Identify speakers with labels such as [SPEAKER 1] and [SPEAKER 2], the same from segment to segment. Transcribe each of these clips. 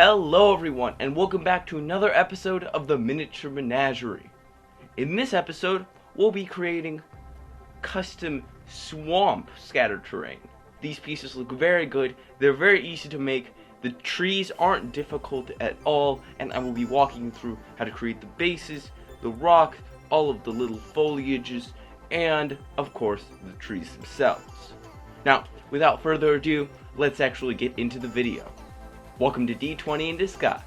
[SPEAKER 1] Hello everyone, and welcome back to another episode of the Miniature Menagerie. In this episode, we'll be creating custom swamp scatter terrain. These pieces look very good, they're very easy to make, the trees aren't difficult at all, and I will be walking you through how to create the bases, the rock, all of the little foliages, and of course, the trees themselves. Now, without further ado, let's actually get into the video. Welcome to D20 in Disguise.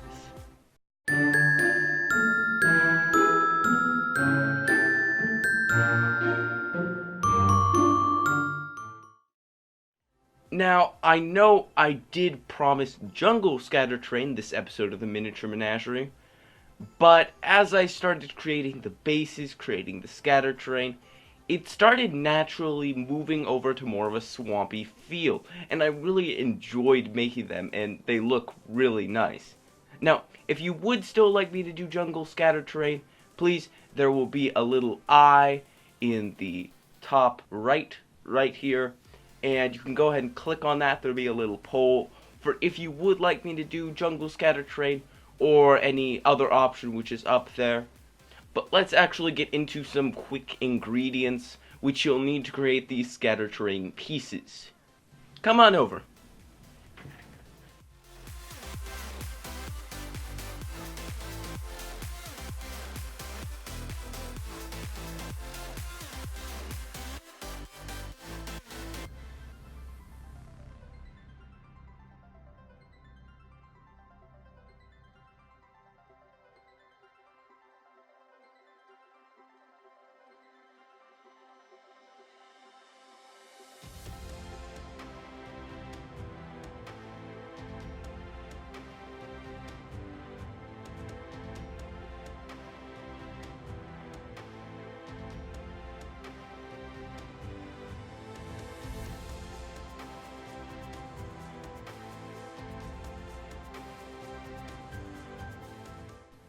[SPEAKER 1] Now, I know I did promise jungle scatter terrain this episode of the Miniature Menagerie, but as I started creating the bases, creating the scatter terrain, it started naturally moving over to more of a swampy feel, and I really enjoyed making them, and they look really nice. Now, if you would still like me to do jungle scatter terrain, please, there will be a little eye in the top right here, and you can go ahead and click on that. There'll be a little poll for if you would like me to do jungle scatter terrain, or any other option which is up there. But let's actually get into some quick ingredients which you'll need to create these scatter terrain pieces. Come on over.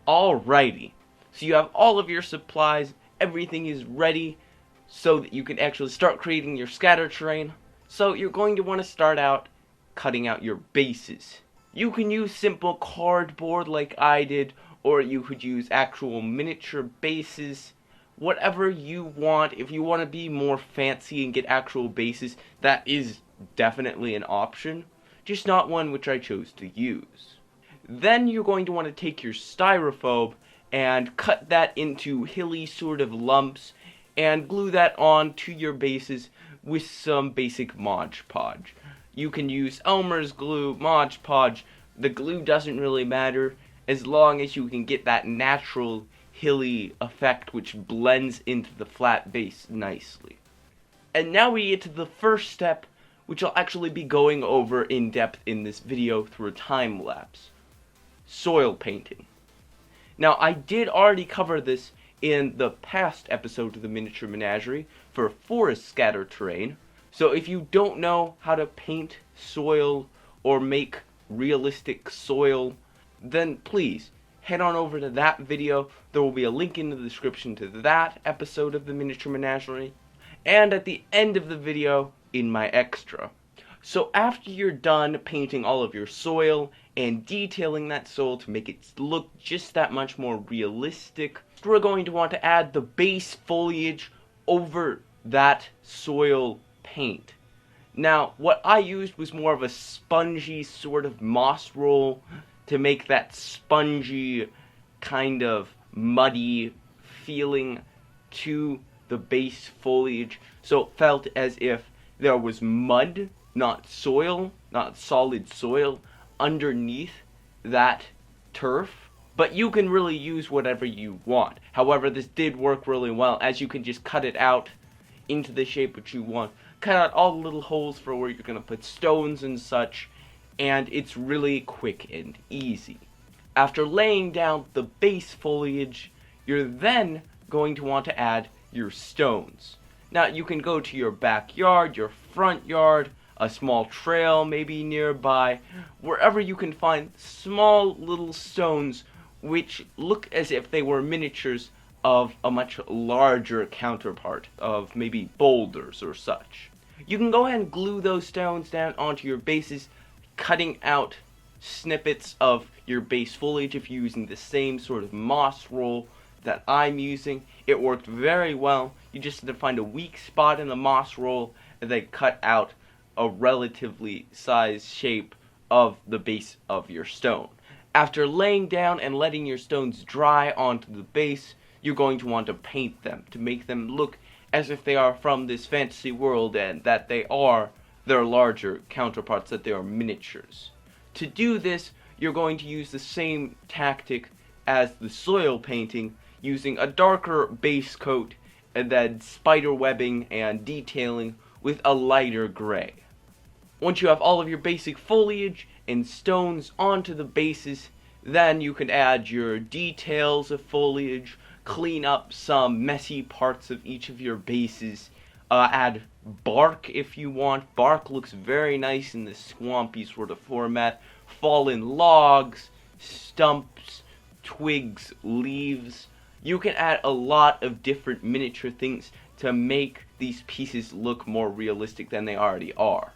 [SPEAKER 1] Alrighty, so you have all of your supplies, everything is ready so that you can actually start creating your scatter terrain. So you're going to want to start out cutting out your bases. You can use simple cardboard like I did, or you could use actual miniature bases, whatever you want. If you want to be more fancy and get actual bases, that is definitely an option, just not one which I chose to use. Then you're going to want to take your styrofoam and cut that into hilly sort of lumps and glue that on to your bases with some basic Mod Podge. You can use Elmer's glue, Mod Podge. The glue doesn't really matter as long as you can get that natural hilly effect which blends into the flat base nicely. And now we get to the first step, which I'll actually be going over in depth in this video through a time lapse. Soil painting. Now, I did already cover this in the past episode of the Miniature Menagerie for forest scatter terrain, so if you don't know how to paint soil or make realistic soil, then please head on over to that video. There will be a link in the description to that episode of the Miniature Menagerie, and at the end of the video in my extra. So after you're done painting all of your soil and detailing that soil to make it look just that much more realistic, we're going to want to add the base foliage over that soil paint. Now, what I used was more of a spongy sort of moss roll to make that spongy kind of muddy feeling to the base foliage, so it felt as if there was mud, not soil, not solid soil, underneath that turf. But you can really use whatever you want. However, this did work really well, as you can just cut it out into the shape which you want. Cut out all the little holes for where you're going to put stones and such, and it's really quick and easy. After laying down the base foliage, you're then going to want to add your stones. Now, you can go to your backyard, your front yard, a small trail maybe nearby, wherever you can find small little stones which look as if they were miniatures of a much larger counterpart of maybe boulders or such. You can go ahead and glue those stones down onto your bases, cutting out snippets of your base foliage if you're using the same sort of moss roll that I'm using. It worked very well. You just have to find a weak spot in the moss roll and then cut out a relatively sized shape of the base of your stone. After laying down and letting your stones dry onto the base, you're going to want to paint them to make them look as if they are from this fantasy world and that they are their larger counterparts, that they are miniatures. To do this, you're going to use the same tactic as the soil painting, using a darker base coat and then spider webbing and detailing with a lighter gray. Once you have all of your basic foliage and stones onto the bases, then you can add your details of foliage, clean up some messy parts of each of your bases, add bark if you want. Bark looks very nice in this swampy sort of format. Fallen logs, stumps, twigs, leaves. You can add a lot of different miniature things to make these pieces look more realistic than they already are.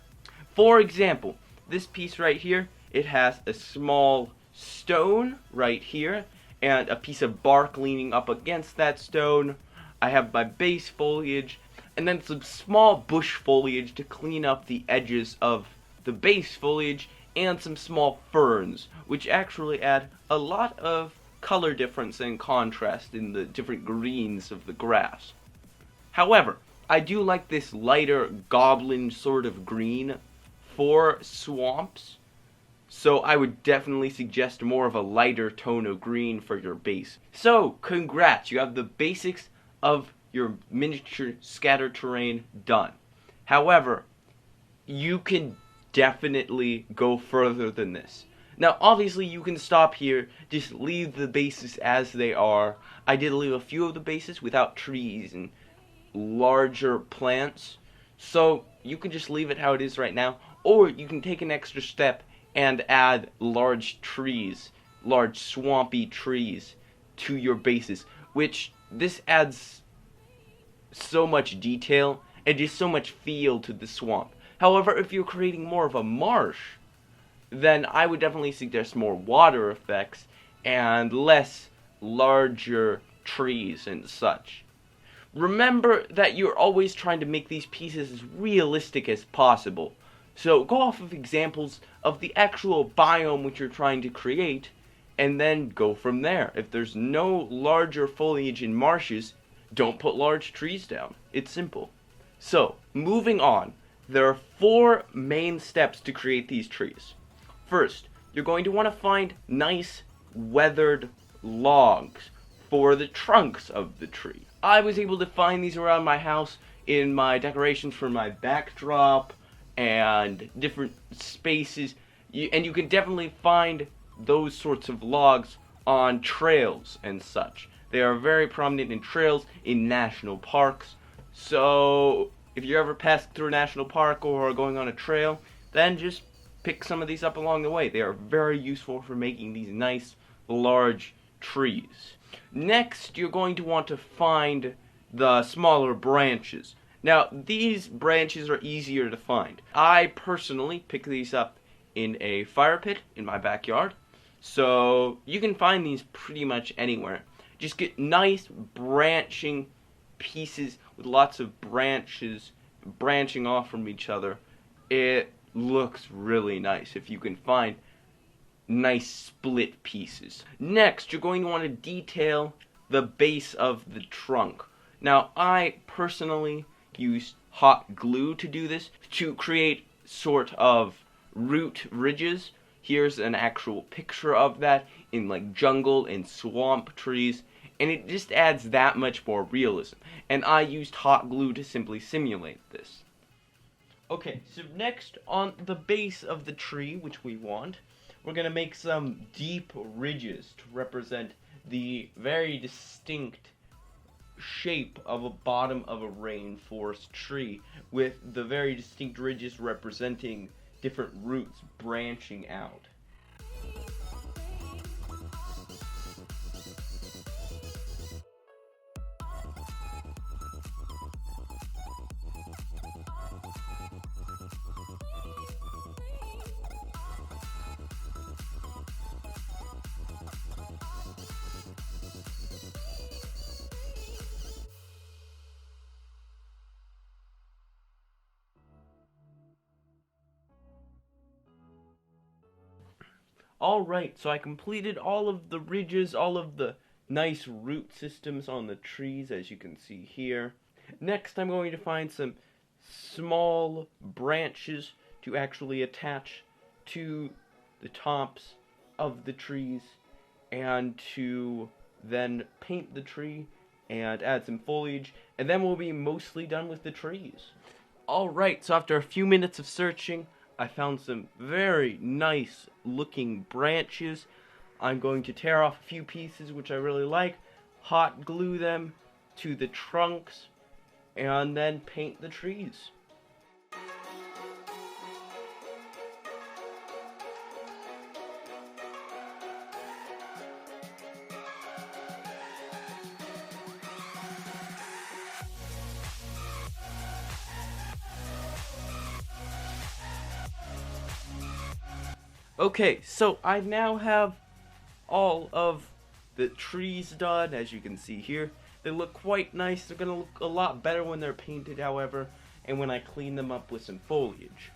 [SPEAKER 1] For example, this piece right here, it has a small stone right here and a piece of bark leaning up against that stone. I have my base foliage and then some small bush foliage to clean up the edges of the base foliage and some small ferns, which actually add a lot of color difference and contrast in the different greens of the grass. However, I do like this lighter goblin sort of green for swamps, so I would definitely suggest more of a lighter tone of green for your base. So, congrats, you have the basics of your miniature scatter terrain done. However, you can definitely go further than this. Now, obviously, you can stop here, just leave the bases as they are. I did leave a few of the bases without trees and larger plants, so you can just leave it how it is right now, or you can take an extra step and add large trees, large swampy trees to your bases, which this adds so much detail and just so much feel to the swamp. However, if you're creating more of a marsh, then I would definitely suggest more water effects and less larger trees and such. Remember that you're always trying to make these pieces as realistic as possible. So go off of examples of the actual biome which you're trying to create, and then go from there. If there's no larger foliage in marshes, don't put large trees down. It's simple. So, moving on, there are 4 main steps to create these trees. First, you're going to want to find nice weathered logs for the trunks of the tree. I was able to find these around my house in my decorations for my backdrop and different spaces, and you can definitely find those sorts of logs on trails and such. They are very prominent in trails in national parks, so if you're ever passing through a national park or going on a trail, then just pick some of these up along the way. They are very useful for making these nice large trees. Next, you're going to want to find the smaller branches. Now, these branches are easier to find. I personally pick these up in a fire pit in my backyard, so you can find these pretty much anywhere. Just get nice branching pieces with lots of branches branching off from each other. It looks really nice if you can find nice split pieces. Next, you're going to want to detail the base of the trunk. Now, I personally use hot glue to do this, to create sort of root ridges. Here's an actual picture of that in like jungle and swamp trees, and it just adds that much more realism. And I used hot glue to simply simulate this. Okay, so next on the base of the tree, which we want, we're going to make some deep ridges to represent the very distinct shape of a bottom of a rainforest tree, with the very distinct ridges representing different roots branching out. Alright, so I completed all of the ridges, all of the nice root systems on the trees, as you can see here. Next, I'm going to find some small branches to actually attach to the tops of the trees, and to then paint the tree and add some foliage, and then we'll be mostly done with the trees. Alright, so after a few minutes of searching, I found some very nice looking branches. I'm going to tear off a few pieces which I really like, hot glue them to the trunks, and then paint the trees. Okay, so I now have all of the trees done, as you can see here. They look quite nice. They're going to look a lot better when they're painted, however, and when I clean them up with some foliage.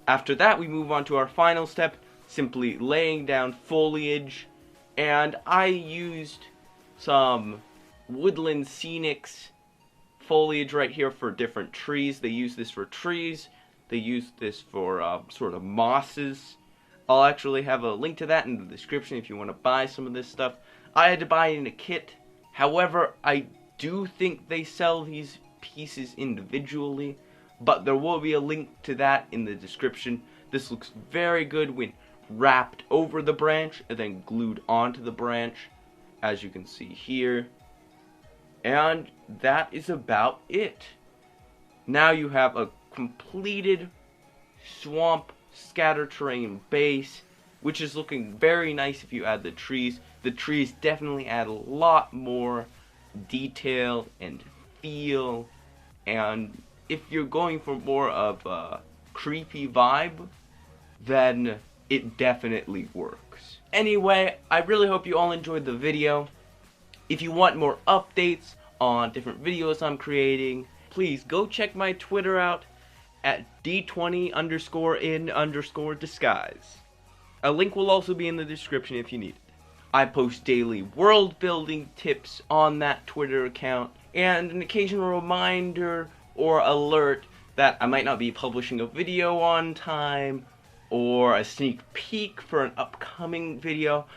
[SPEAKER 1] After that, we move on to our final step, simply laying down foliage, and I used some Woodland Scenics foliage right here for different trees. They use this for trees, they use this for sort of mosses. I'll actually have a link to that in the description if you want to buy some of this stuff. I had to buy it in a kit, however, I do think they sell these pieces individually, but there will be a link to that in the description. This looks very good when wrapped over the branch and then glued onto the branch, as you can see here. And that is about it. Now you have a completed swamp scatter terrain base, which is looking very nice if you add the trees. The trees definitely add a lot more detail and feel, and if you're going for more of a creepy vibe, then it definitely works. Anyway, I really hope you all enjoyed the video. If you want more updates on different videos I'm creating, please go check my Twitter out at D20_in_disguise. A link will also be in the description if you need it. I post daily world building tips on that Twitter account, and an occasional reminder or alert that I might not be publishing a video on time, or a sneak peek for an upcoming video.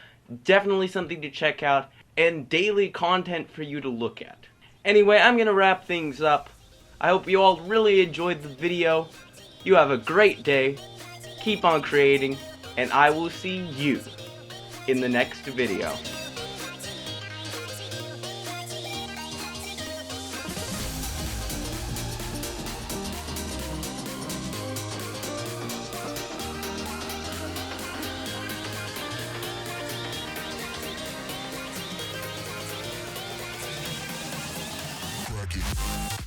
[SPEAKER 1] Definitely something to check out, and daily content for you to look at. Anyway, I'm gonna wrap things up. I hope you all really enjoyed the video. You have a great day, keep on creating, and I will see you in the next video.
[SPEAKER 2] Crack it.